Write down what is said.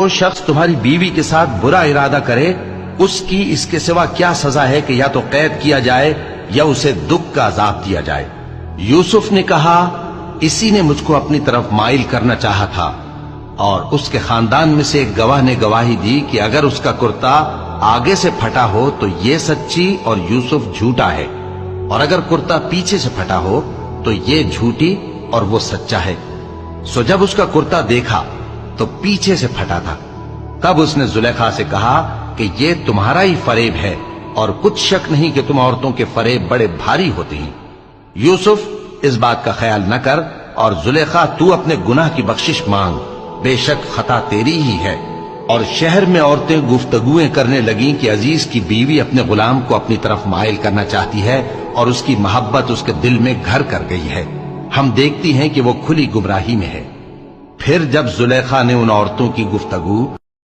جو شخص تمہاری بیوی کے ساتھ برا ارادہ کرے اس کی اس کے سوا کیا سزا ہے کہ یا تو قید کیا جائے یا اسے دکھ کا عذاب دیا جائے۔ یوسف نے کہا اسی نے مجھ کو اپنی طرف مائل کرنا چاہا تھا، اور اس کے خاندان میں سے ایک گواہ نے گواہی دی کہ اگر اس کا کرتا آگے سے پھٹا ہو تو یہ سچی اور یوسف جھوٹا ہے، اور اگر کرتا پیچھے سے پھٹا ہو تو یہ جھوٹی اور وہ سچا ہے۔ سو جب اس کا کرتا دیکھا تو پیچھے سے پھٹا تھا، تب اس نے زلیخا سے کہا کہ یہ تمہارا ہی فریب ہے، اور کچھ شک نہیں کہ تم عورتوں کے فریب بڑے بھاری ہوتے ہیں۔ یوسف اس بات کا خیال نہ کر، اور زلیخا تو اپنے گناہ کی بخشش مانگ، بے شک خطا تیری ہی ہے۔ اور شہر میں عورتیں گفتگویں کرنے لگیں کہ عزیز کی بیوی اپنے غلام کو اپنی طرف مائل کرنا چاہتی ہے اور اس کی محبت اس کے دل میں گھر کر گئی ہے، ہم دیکھتی ہیں کہ وہ کھلی گمراہی میں ہے۔ پھر جب زلیخا نے ان عورتوں کی گفتگو